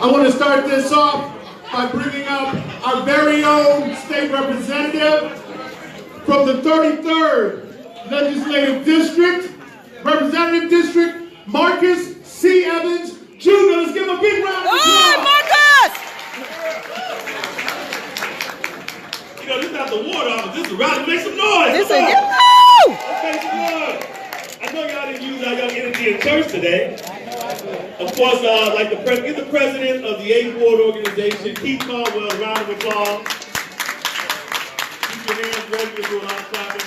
I want to start this off by bringing up our very own state representative from the 33rd Legislative District, Representative District, Marcus C. Evans, Jr. Let's give him a big round of applause. Good, Marcus! You know, this is not the water, this is a rally. Make some noise. This is Let's you! make some noise. I know y'all didn't use all your energy in church today. Of course, like get the president of the 8th Ward organization, Keith Caldwell, a round of applause. Keep your hands ready to do a lot of clapping.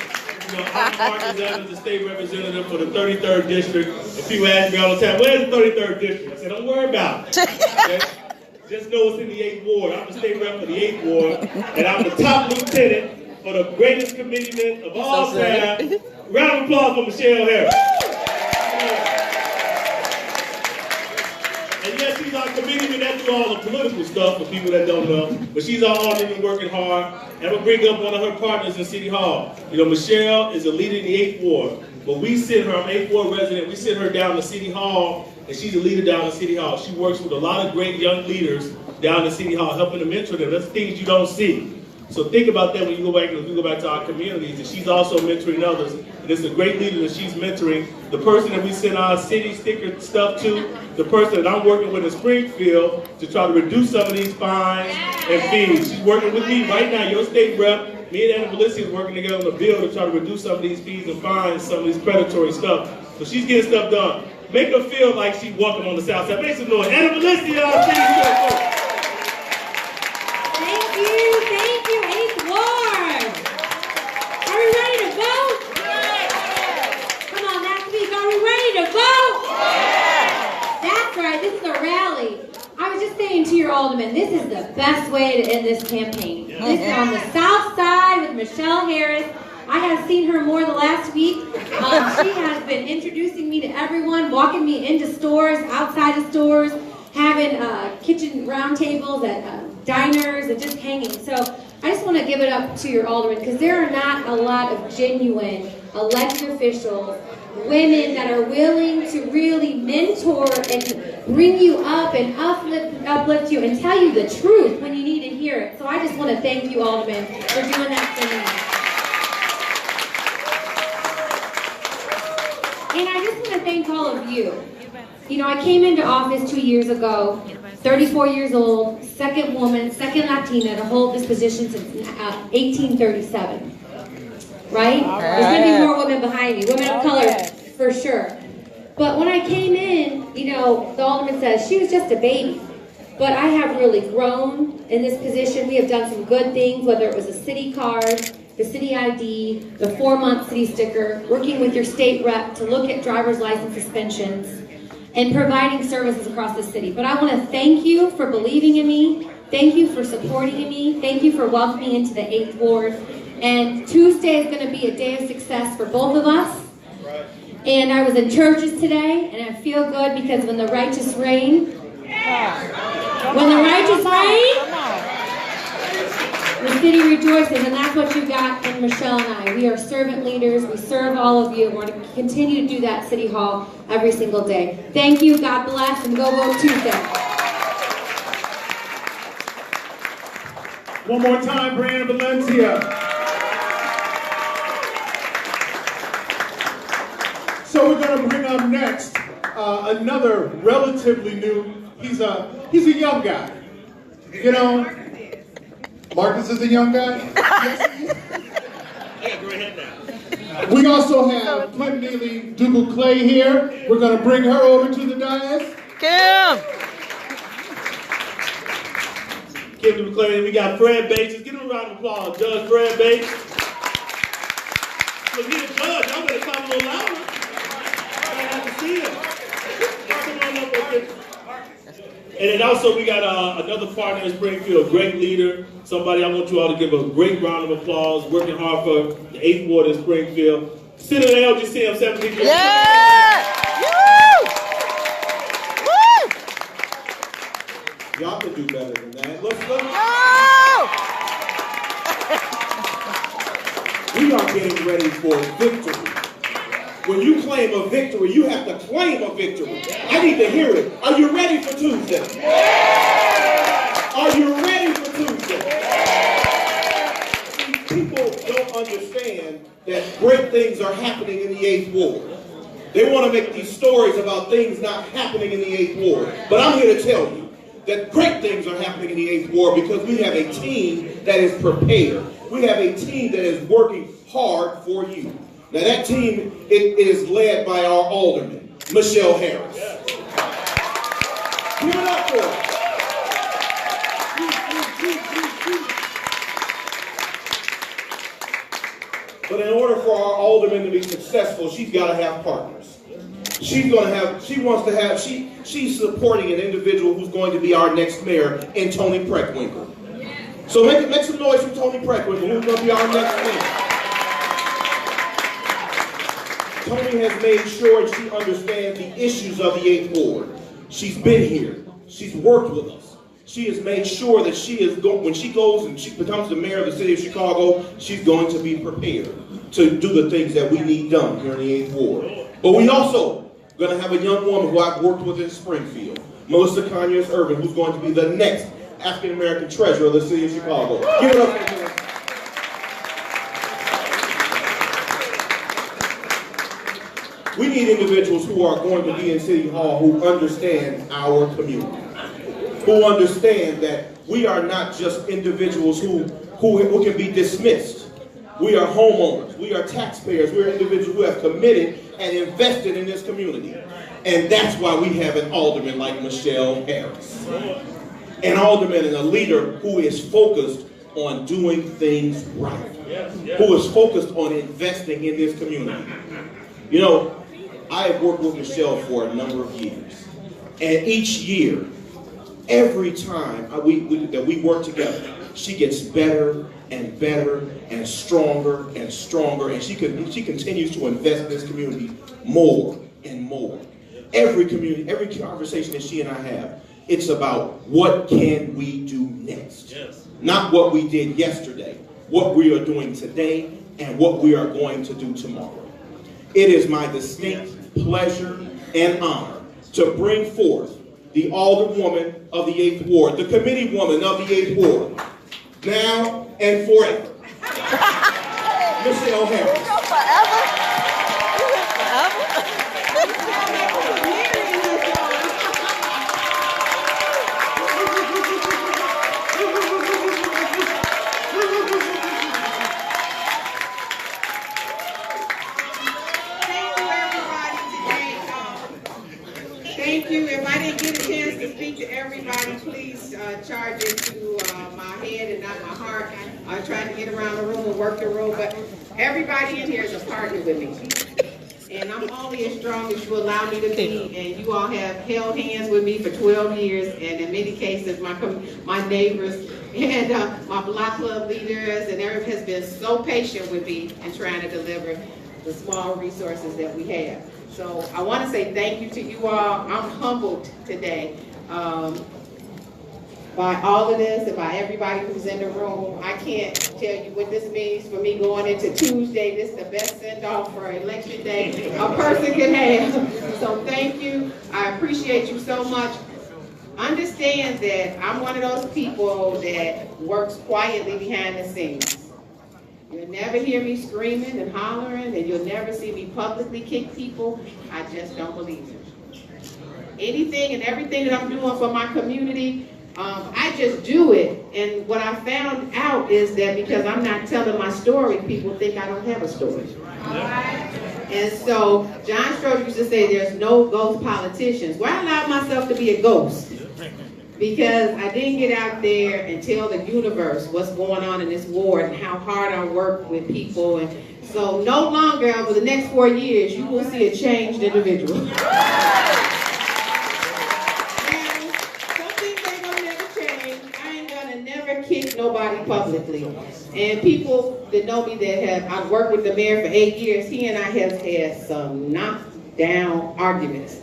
You know, I'm Marcus Evans, the state representative for the 33rd district. And people ask me all the time, where's the 33rd district? I said, don't worry about it. Okay? Just know it's in the 8th Ward. I'm the state rep for the 8th Ward, and I'm the top lieutenant for the greatest committeeman of all time. Round of applause for Michelle Harris. And yes, she's our committeeman that do all the political stuff for people that don't know. But she's our alderman working hard. And I'm going to bring up one of her partners in City Hall. You know, Michelle is a leader in the 8th Ward. But we send her, I'm an 8th Ward resident, we send her down to City Hall, and she's a leader down in City Hall. She works with a lot of great young leaders down in City Hall, helping to mentor them. That's things you don't see. So think about that when you go back to our communities, and she's also mentoring others. And it's a great leader that she's mentoring. The person that we send our city sticker stuff to, the person that I'm working with in Springfield to try to reduce some of these fines and fees. She's working with me right now, your state rep. Me and Anna Melissa is working together on a bill to try to reduce some of these fees and fines, some of these predatory stuff. So she's getting stuff done. Make her feel like she's welcome on the South Side. Make some noise. Anna Melissa, y'all, please. Thank you, 8th Ward. Are we ready to vote? Come on, next week, are we ready to vote? That's right, this is a rally. I was just saying to your alderman, this is the best way to end this campaign. This is on the South Side with Michelle Harris. I have seen her more the last week. She has been introducing me to everyone, walking me into stores, outside of stores, having kitchen roundtables at diners and just hanging. So I just want to give it up to your alderman because there are not a lot of genuine elected officials, women that are willing to really mentor and bring you up and uplift you and tell you the truth when you need to hear it. So I just want to thank you, Alderman, for doing that for me. And I just want to thank all of you. You know, I came into office 2 years ago, 34 years old, second woman, second Latina to hold this position since 1837. Right? There's going to be more women behind me, women of color for sure. But when I came in, you know, the alderman says she was just a baby. But I have really grown in this position. We have done some good things, whether it was a city card, the city ID, the 4-month city sticker, working with your state rep to look at driver's license suspensions, and providing services across the city. But I want to thank you for believing in me. Thank you for supporting me. Thank you for welcoming me into the 8th Ward. And Tuesday is going to be a day of success for both of us. And I was in churches today, and I feel good because when the righteous reign, the city rejoices, and that's what you got in Michelle and I. We are servant leaders. We serve all of you. We're going to continue to do that at City Hall every single day. Thank you. God bless, and go vote Tuesday. One more time for Anna Valencia. So we're going to bring up next another relatively new. He's a young guy. You know, Marcus is a young guy. Yeah, go ahead now. We also have Plenty Dougal Clay here. We're going to bring her over to the dais. Kim Dougal Clay. We got Fred Bates. Just give him a round of applause. Judge Fred Bates. Look, he's a judge. Y'all better clap a little louder. I have to see him. Come on up with it. And then also we got another partner in Springfield, a great leader, somebody I want you all to give a great round of applause, working hard for the 8th Ward in Springfield. Senator LGC, 17 years. Yeah! Woo! Y'all can do better than that. Let's No! We are getting ready for victory. When you claim a victory, you have to claim a victory. I need to hear it. Are you ready for Tuesday? things are happening in the 8th Ward. They want to make these stories about things not happening in the 8th Ward. But I'm here to tell you that great things are happening in the 8th Ward because we have a team that is prepared. We have a team that is working hard for you. Now that team, it is led by our Alderman, Michelle Harris. Give it up for her. But in order for our Alderman to be successful, she's got to have partners. She's supporting an individual who's going to be our next mayor in Tony Preckwinkle. So make some noise for Tony Preckwinkle, who's going to be our next mayor. Tony has made sure she understands the issues of the 8th Ward. She's been here. She's worked with us. She has made sure that she is when she goes and she becomes the mayor of the city of Chicago, she's going to be prepared to do the things that we need done here in the 8th Ward. But we also going to have a young woman who I've worked with in Springfield, Melissa Conyers Irvin, who's going to be the next African-American treasurer of the city of Chicago. Give it up for her. We need individuals who are going to be in City Hall who understand our community, who understand that we are not just individuals who can be dismissed. We are homeowners, we are taxpayers, we are individuals who have committed and invested in this community. And that's why we have an alderman like Michelle Harris. An alderman and a leader who is focused on doing things right, who is focused on investing in this community. You know, I have worked with Michelle for a number of years. And each year, every time that we work together, she gets better and better and stronger, and she continues to invest in this community more and more. Every conversation that she and I have, it's about what can we do next? Yes. Not what we did yesterday, what we are doing today, and what we are going to do tomorrow. It is my distinct pleasure and honor to bring forth the Alderwoman of the 8th Ward, the committee woman of the 8th Ward, now and forever, Michelle Harris. Forever? Thank you. If I didn't get a chance to speak to everybody, please charge it to my head and not my heart. I tried to get around the room and work the room, but everybody in here is a partner with me. And I'm only as strong as you allow me to be, and you all have held hands with me for 12 years, and in many cases, my neighbors and my block club leaders and everyone has been so patient with me in trying to deliver the small resources that we have. So I want to say thank you to you all. I'm humbled today by all of this and by everybody who's in the room. I can't tell you what this means for me going into Tuesday. This is the best send-off for election day a person can have. So thank you. I appreciate you so much. Understand that I'm one of those people that works quietly behind the scenes. You'll never hear me screaming and hollering, and you'll never see me publicly kick people. I just don't believe it. Anything and everything that I'm doing for my community, I just do it. And what I found out is that because I'm not telling my story, people think I don't have a story. And so John Stroh used to say there's no ghost politicians. Well, I allowed myself to be a ghost because I didn't get out there and tell the universe what's going on in this ward and how hard I work with people. And so no longer over the next 4 years, you will see a changed individual. And some things ain't gonna never change. I ain't gonna never kick nobody publicly. And people that know me I've worked with the mayor for 8 years, he and I have had some knockdown arguments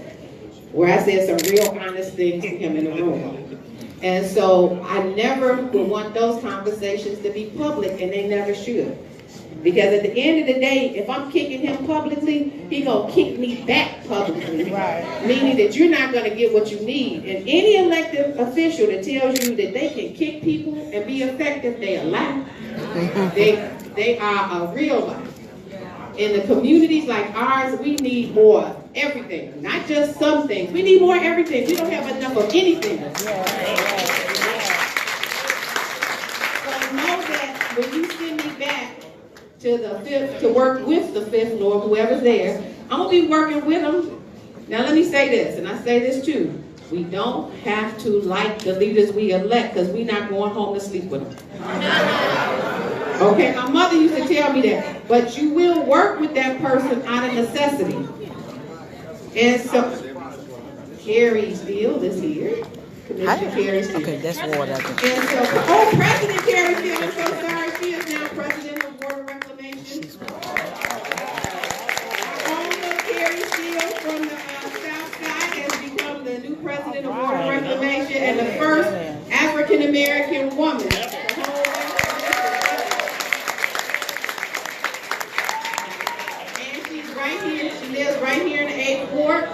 where I said some real honest things to him in the room. And so I never would want those conversations to be public, and they never should. Because at the end of the day, if I'm kicking him publicly, he gonna kick me back publicly. Right. Meaning that you're not gonna get what you need. And any elected official that tells you that they can kick people and be effective, they a lie. They are a real lie. in the communities like ours, we need more everything, not just some things. We need more everything. We don't have enough of anything. So know that when you send me back to the fifth, to work with the fifth floor, whoever's there, I'm gonna be working with them. Now let me say this, and I say this too. We don't have to like the leaders we elect, because we're not going home to sleep with them. Okay, my mother used to tell me that. But you will work with that person out of necessity. And so, Carrie Steele is here. Commissioner Carrie Steele. Okay, that's water. And so, oh, President Carrie Steele, I'm so sorry. She is now President of Water Reclamation. Owner Carrie Steele from the South Side has become the new President of Water Reclamation and the first African-American woman. Right here in the 8th Ward,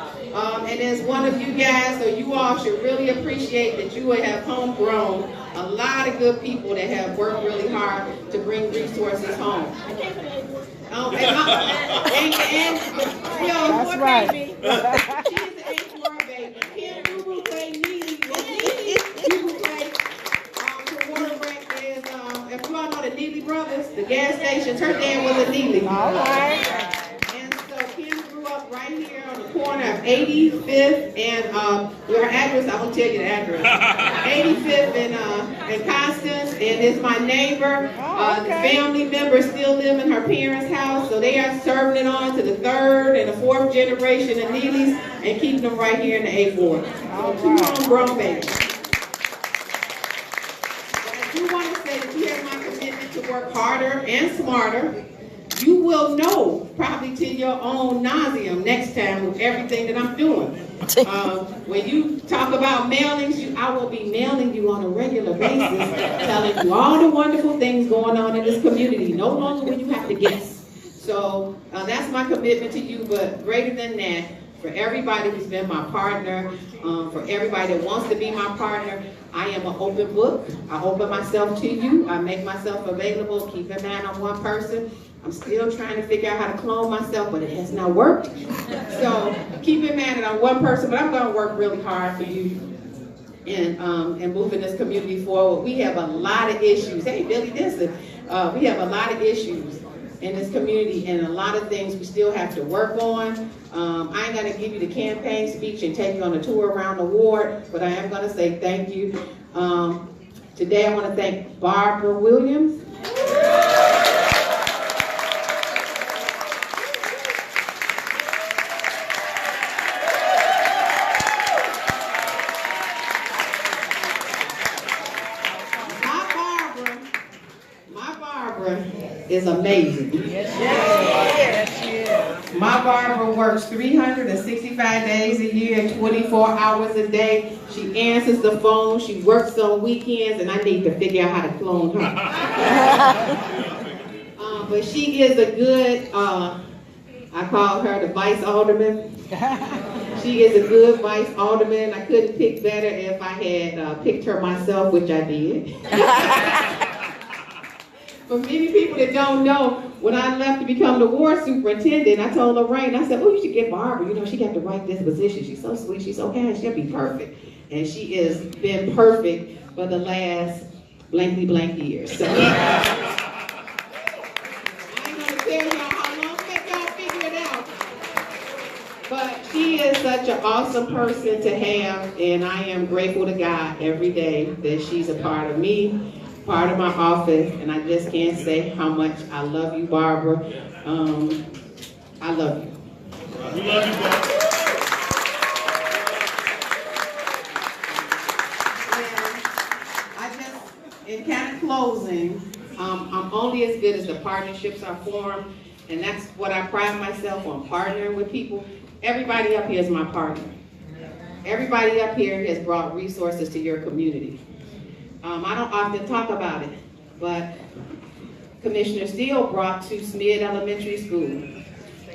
and as one of you guys, so you all should really appreciate that you have homegrown a lot of good people that have worked really hard to bring resources home. That's right. She's the 8th Ward baby. Kim Boo play Neely. You play for Water Rec is, if you all know the Neely brothers, the gas stations, her dad was a Neely. All right. Right here on the corner of 85th and her address, I won't tell you the address. 85th and Constance, and it's my neighbor. The family members still live in her parents' house, so they are serving it on to the 3rd and the 4th generation of Neelys and keeping them right here in the 8th Ward. So 2 homegrown babies. But I do want to say that you have my commitment to work harder and smarter. You will know, probably to your own nauseam next time with everything that I'm doing. When you talk about mailings, I will be mailing you on a regular basis, telling you all the wonderful things going on in this community. No longer will you have to guess. So that's my commitment to you, but greater than that, for everybody who's been my partner, for everybody that wants to be my partner, I am an open book. I open myself to you. I make myself available. Keep in mind I'm one person. I'm still trying to figure out how to clone myself, but it has not worked. So keep in mind that I'm one person, but I'm going to work really hard for you and moving this community forward. We have a lot of issues. Hey, Billy Denson, we have a lot of issues in this community and a lot of things we still have to work on. I ain't going to give you the campaign speech and take you on a tour around the ward, but I am going to say thank you. Today I want to thank Barbara Williams. Is amazing. Yes, she is. My Barbara works 365 days a year, 24 hours a day. She answers the phone. She works on weekends, and I need to figure out how to clone her. But she is a good, I call her the vice alderman. She is a good vice alderman. I couldn't pick better if I had picked her myself, which I did. For many people that don't know, when I left to become the ward superintendent, I told Lorraine, I said, oh, you should get Barbara. You know, she got the right disposition. She's so sweet. She's so kind. She'll be perfect. And she has been perfect for the last blankly blank years. So I ain't going to tell y'all how long, let y'all figure it out. But she is such an awesome person to have, and I am grateful to God every day that she's a part of me, part of my office, and I just can't say how much I love you, Barbara. I love you. We love you, Barbara. In kind of closing, I'm only as good as the partnerships I form, and that's what I pride myself on, partnering with people. Everybody up here is my partner. Everybody up here has brought resources to your community. I don't often talk about it, but Commissioner Steele brought to Smith Elementary School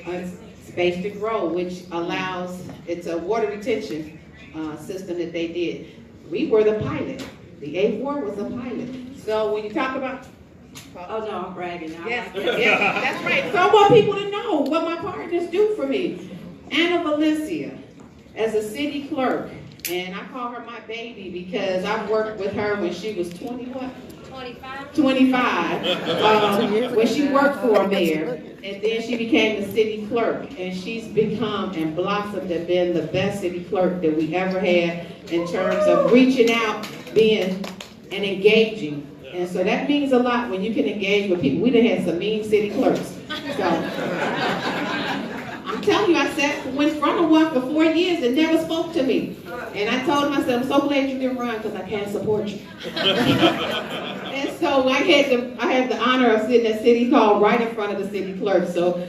a space to grow, which allows, it's a water retention system that they did. We were the pilot. The 8th Ward was a pilot. So when you talk about Oh, no, I'm bragging now. Yes, yes, that's right. So I want people to know what my partners do for me. Anna Valencia, as a city clerk, and I call her my baby because I've worked with her when she was 25. When she worked for a mayor, and then she became the city clerk, and she's become and blossomed and been the best city clerk that we ever had in terms of reaching out, being and engaging. And so that means a lot when you can engage with people. We done had some mean city clerks. So I'm telling you, I sat in front of one for 4 years and never spoke to me. And I told him, I said, I'm so glad you didn't run because I can't support you. And so I had the honor of sitting at City Hall right in front of the city clerk. So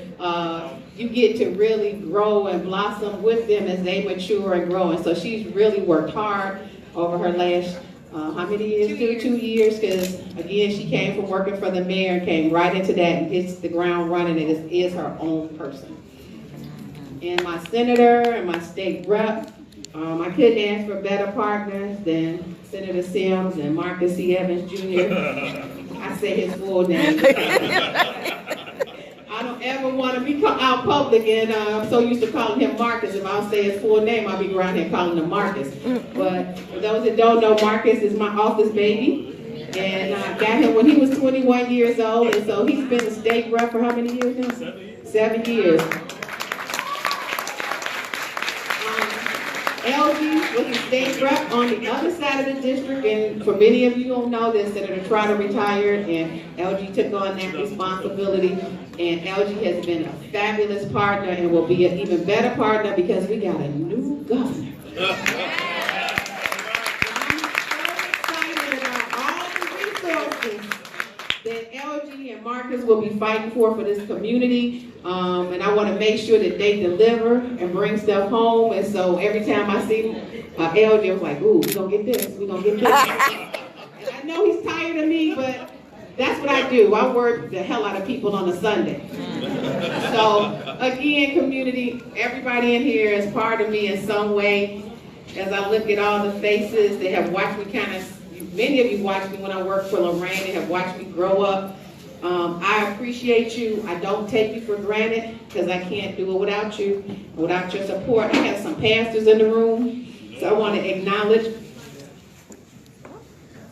you get to really grow and blossom with them as they mature and grow. And so she's really worked hard over her last how many years? 2 years, because again, she came from working for the mayor and came right into that and hits the ground running and is her own person. And my senator and my state rep, I couldn't ask for better partners than Senator Sims and Marcus C. Evans Jr. I say his full name. I don't ever want to be out public, and I'm so used to calling him Marcus. If I'll say his full name, I'll be around here calling him Marcus. But for those that don't know, Marcus is my office baby. And I got him when he was 21 years old, and so he's been a state rep for how many years now? 7 years. 7 years. LG was the state rep on the other side of the district, and for many of you don't know this, Senator Trotter retired, and LG took on that responsibility, and LG has been a fabulous partner and will be an even better partner because we got a new governor. I'm so excited about all the resources that LG and Marcus will be fighting for this community. And I want to make sure that they deliver and bring stuff home. And so every time I see LG, I'm like, ooh, we're going to get this, we're going to get this. And I know he's tired of me, but that's what I do. I work the hell out of people on a Sunday. So again, community, everybody in here is part of me in some way. As I look at all the faces, they have watched me many of you watched me when I worked for Lorraine. They have watched me grow up. I appreciate you. I don't take you for granted because I can't do it without you, without your support. I have some pastors in the room, so I want to acknowledge.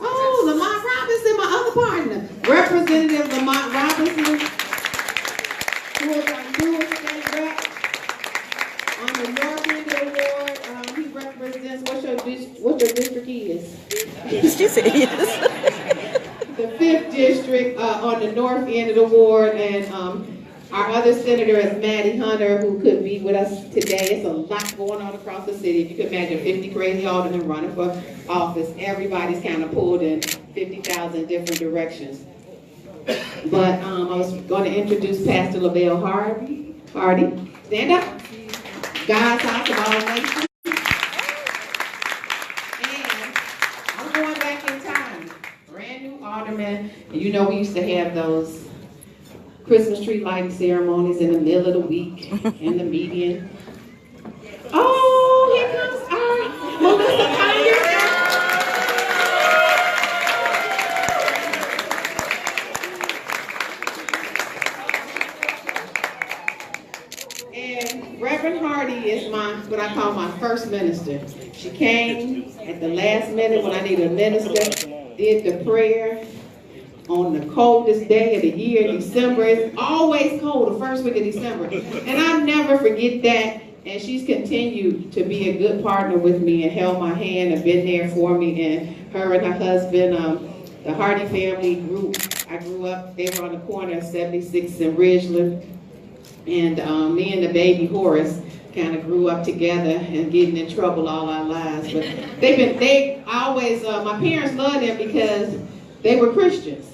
Oh, Lamont Robinson, my other partner. Representative Lamont Robinson, who is our newest state rep on the North End of the ward. He represents, what your district is? She said yes. The 5th district on the north end of the ward, and our other senator is Maddie Hunter, who could be with us today. It's a lot going on across the city. If you could imagine 50 crazy aldermen running for office, everybody's kind of pulled in 50,000 different directions. But I was going to introduce Pastor LaBelle Hardy. Stand up. God's House of All Nations. Alderman, and you know we used to have those Christmas tree lighting ceremonies in the middle of the week in the median. Oh, here comes our Melissa Ponder. And Reverend Hardy is what I call my first minister. She came at the last minute when I needed a minister. Did the prayer on the coldest day of the year, December. It's always cold the first week of December. And I'll never forget that. And she's continued to be a good partner with me and held my hand and been there for me. And her and her husband, the Hardy family I grew up, they were on the corner of 76th and Ridgeland. And me and the baby Horace kind of grew up together and getting in trouble all our lives. But my parents loved them because they were Christians.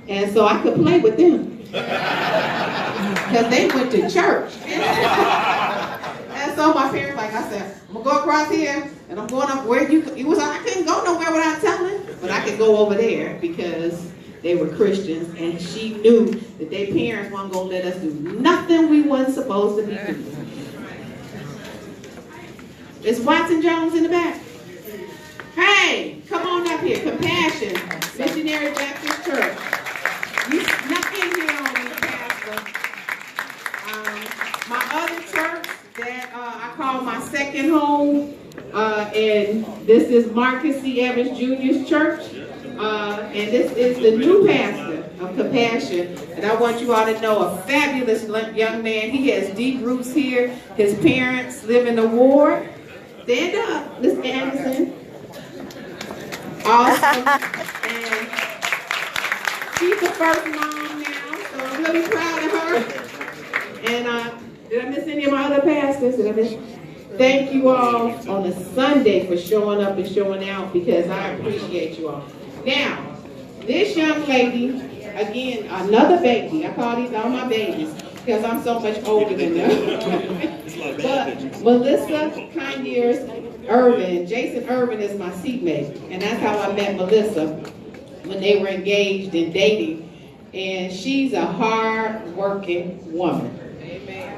And so I could play with them. Because they went to church. And so my parents, like I said, I'm going to go across here, and I'm going up where I couldn't go nowhere without telling, but I could go over there because they were Christians, and she knew that their parents weren't going to let us do nothing we wasn't supposed to be doing. Is Watson Jones in the back? Hey, come on up here. Compassion, Missionary Baptist Church. is Marcus C. Evans Jr.'s church. And this is the new pastor of Compassion. And I want you all to know a fabulous young man. He has deep roots here. His parents live in the ward. Stand up, Miss Anderson. Awesome. And she's the first mom now, so I'm really proud of her. And did I miss any of my other pastors? Thank you all on a Sunday for showing up and showing out, because I appreciate you all. Now, this young lady, again, another baby. I call these all my babies because I'm so much older than them. But Melissa Conyers Irvin, Jason Irvin is my seatmate, and that's how I met Melissa when they were engaged and dating. And she's a hard-working woman.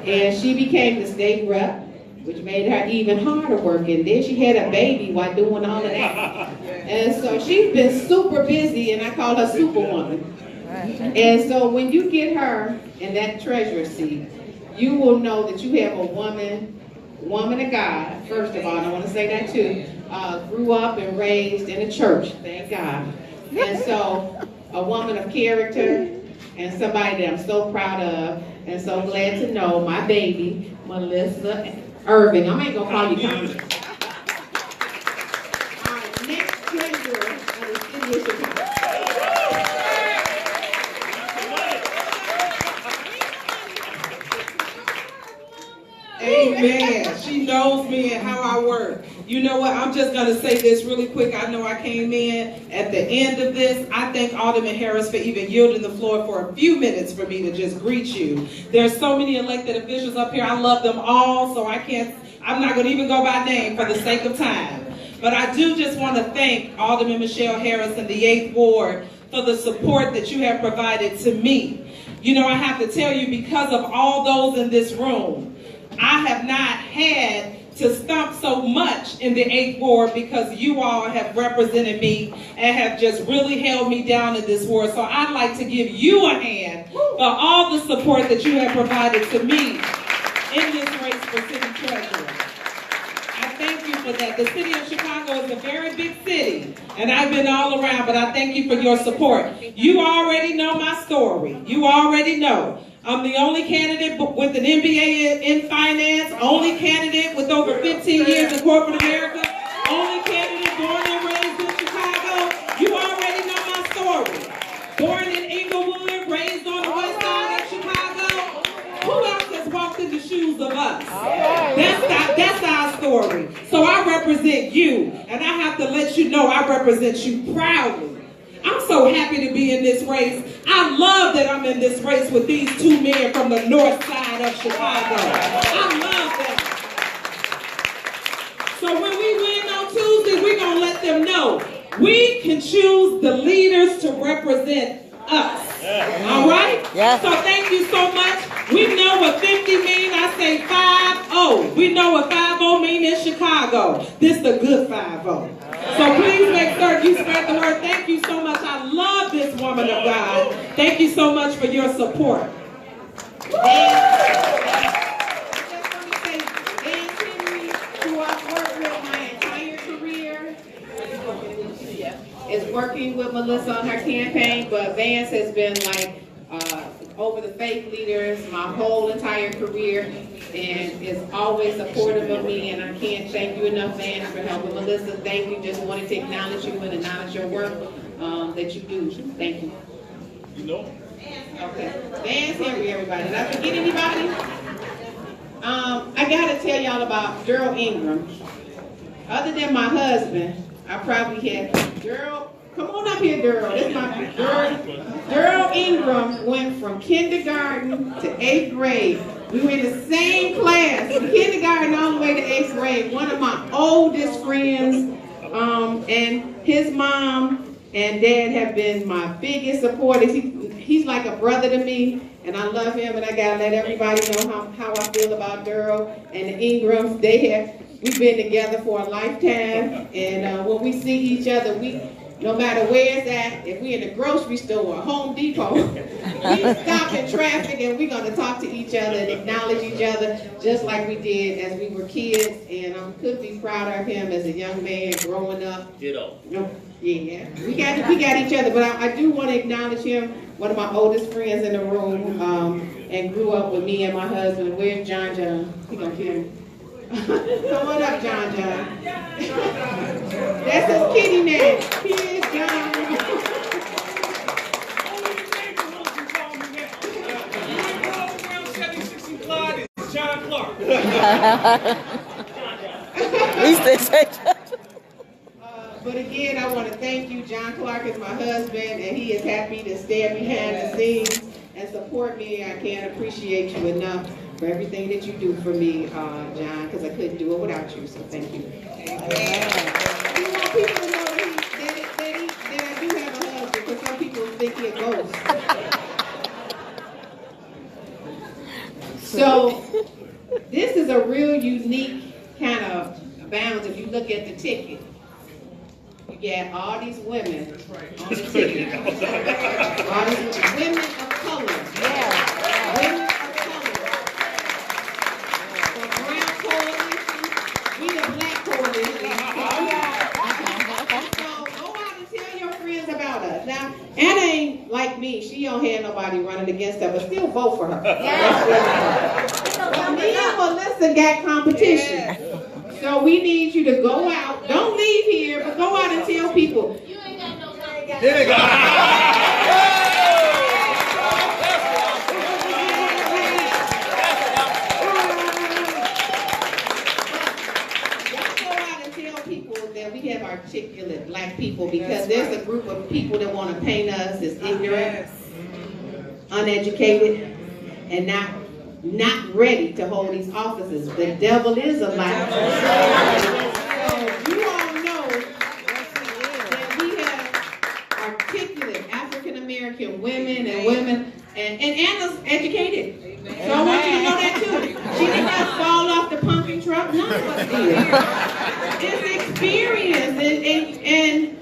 And she became the state rep, which made her even harder working. Then she had a baby while doing all of that. And so she's been super busy, and I call her Superwoman. And so when you get her in that treasurer seat, you will know that you have a woman of God, first of all, and I want to say that too, grew up and raised in a church, thank God. And so a woman of character, and somebody that I'm so proud of, and so glad to know, my baby, Melissa Irving. I ain't gonna call you Connie. Our next treasurer of the city of Chicago. Amen. She knows me and how I work. You know what? I'm just going to say this really quick. I know I came in at the end of this. I thank Alderman Harris for even yielding the floor for a few minutes for me to just greet you. There's so many elected officials up here. I love them all, so I'm not going to even go by name for the sake of time. But I do just want to thank Alderman Michelle Harris and the 8th Ward for the support that you have provided to me. You know, I have to tell you, because of all those in this room, I have not had to stomp so much in the 8th Ward, because you all have represented me and have just really held me down in this ward. So I'd like to give you a hand for all the support that you have provided to me in this race for city treasurer. I thank you for that. The city of Chicago is a very big city, and I've been all around, but I thank you for your support. You already know my story. You already know. I'm the only candidate with an MBA in finance, only candidate with over 15 years in corporate America, only candidate born and raised in Chicago. You already know my story. Born in Inglewood, raised on the west side of Chicago. Who else has walked in the shoes of us? That's our story. So I represent you, and I have to let you know I represent you proudly. I'm so happy to be in this race. I love that I'm in this race with these two men from the north side of Chicago. I love that. So when we win on Tuesday, we're going to let them know we can choose the leaders to represent us. All right? Yeah. So thank you so much. We know what 50 mean. I say 5-0. We know what 5-0 mean in Chicago. This is the good 5-0. So please make certain you spread the word. Thank you so much. I love this woman of God. Thank you so much for your support. Who I've worked with my entire career, is working with Melissa on her campaign, but Vance has been like over the faith leaders my whole entire career, and is always supportive of me, and I can't thank you enough, Vance, for helping Melissa. Thank you. Just wanted to acknowledge you and acknowledge your work that you do. Thank you. You know? Okay. Vance Henry, everybody. Did I forget anybody? I gotta tell y'all about Daryl Ingram. Other than my husband, I probably had Daryl. Come on up here, Daryl. This is my Daryl Ingram went from kindergarten to 8th grade. We were in the same class from kindergarten all the way to 8th grade. One of my oldest friends, and his mom and dad have been my biggest supporters. He's like a brother to me, and I love him, and I gotta let everybody know how I feel about Daryl and the Ingrams. We've been together for a lifetime, and when we see each other, no matter where it's at, if we're in the grocery store or Home Depot, we stop in traffic and we're going to talk to each other and acknowledge each other just like we did as we were kids. And I could be prouder of him as a young man growing up. Ditto. Yeah, we got each other, but I do want to acknowledge him, one of my oldest friends in the room, and grew up with me and my husband. And where's John John? He gonna kill me. Come on up, John John. That's his kitty name. Here's John. John Clark. But again, I want to thank you. John Clark is my husband, and he is happy to stand behind the scenes and support me. I can't appreciate you enough for everything that you do for me, John, because I couldn't do it without you, so thank you. You want people to know that I do have a husband, because some people think he's a ghost. So, this is a real unique kind of bounds if you look at the ticket. You got all these women on the ticket. All these women of color. Yeah. Women of color. The Brown Coalition, we the Black Coalition. So go out and tell your friends about us. Now, Anna ain't like me. She don't have nobody running against her, but still vote for her. Yeah. But me and Melissa got competition. Yeah. So we need you to go out. Don't leave here, but go out and tell people. You ain't got no money. Go out and tell people that we have articulate Black people, because there's a group of people that want to paint us as ignorant, uneducated, and not ready to hold these offices. The devil is a liar. So you all know that we have articulate African American women and Anna's educated. So I want you to know that too. She did not fall off the pumpkin truck. None of us did. It's experience, and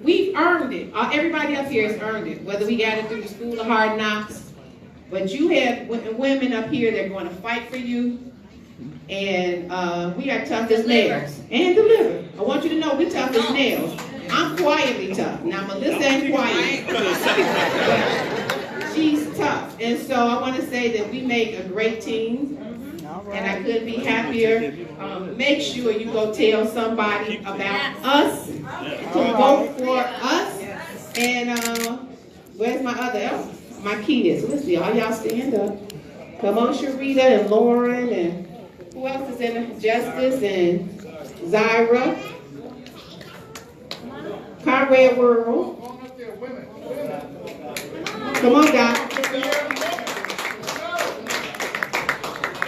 we've earned it. Everybody up here has earned it, whether we got it through the School of Hard Knocks. But you have women up here that are going to fight for you, and we are tough as nails. And deliver. I want you to know we're tough as nails. I'm quietly tough. Now, Melissa ain't quiet. She's tough. And so I want to say that we make a great team, and I couldn't be happier. Make sure you go tell somebody about us, to vote for us. And where's my other my kids? Let's see, all y'all stand up. Come on, Sharita and Lauren, and who else is in there? Justice and Zyra. Conrad World. Come on, Doc.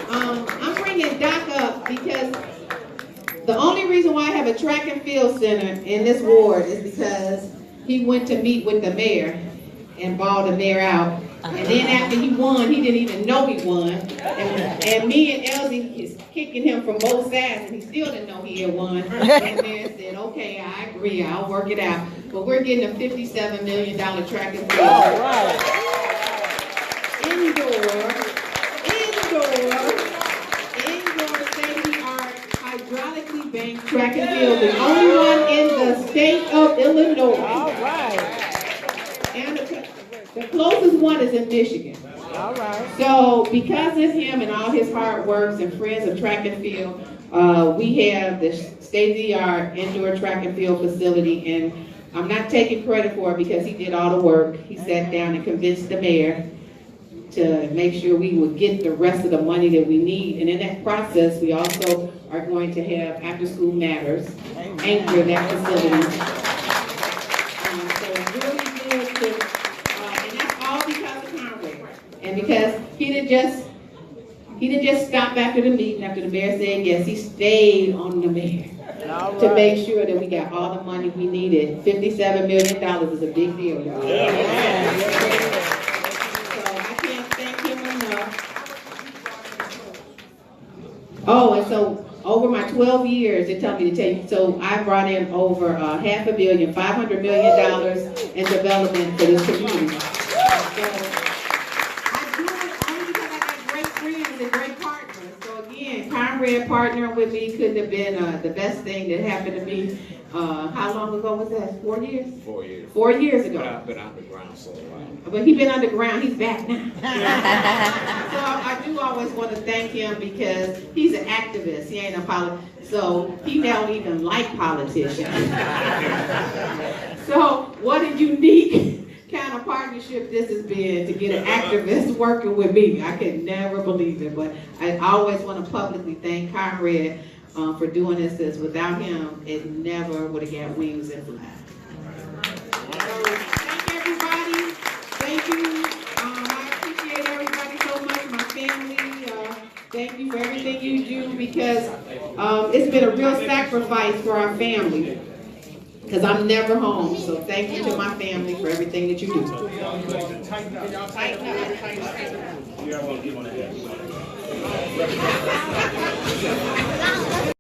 I'm bringing Doc up because the only reason why I have a track and field center in this ward is because he went to meet with the mayor and balled the mayor out. And then after he won, he didn't even know he won. And me and Elsie is kicking him from both sides, and he still didn't know he had won. And the mayor said, okay, I agree, I'll work it out. But we're getting a $57 million track and field. All right. Indoor, state-of-the-art, hydraulically banked track and field. The only one in the state of Illinois. All right. And the closest one is in Michigan. All right. So because of him and all his hard works and friends of track and field, we have the state-of-the-art indoor track and field facility, and I'm not taking credit for it because he did all the work. He sat down and convinced the mayor to make sure we would get the rest of the money that we need. And in that process, we also are going to have After School Matters anchor that facility. So it's really good to, and that's all because of Conway. And because he didn't just stop after the meeting, after the mayor said yes, he stayed on the mayor to make sure that we got all the money we needed. $57 million is a big deal, y'all. So I can't thank him enough. Oh, and so over my 12 years, they tell me to tell you, so I brought in over $500 million, $500 million in development for this community. So, I do it only because I got great friends and great partners. So again, Conrad partnering with me couldn't have been the best thing that happened to me. How long ago was that? 4 years? 4 years. 4 years ago. But I've been underground so a while. But he's been underground, he's back now. So I do always want to thank him because he's an activist, he ain't a politician. So he don't even like politicians. So what a unique kind of partnership this has been to get an activist working with me. I could never believe it, but I always want to publicly thank Conrad for doing this, because without him, it never would have got wings and fly. So, thank everybody. Thank you. I appreciate everybody so much. My family. Thank you for everything you do, because it's been a real sacrifice for our family. Because I'm never home. So thank you to my family for everything that you do. Tighten up.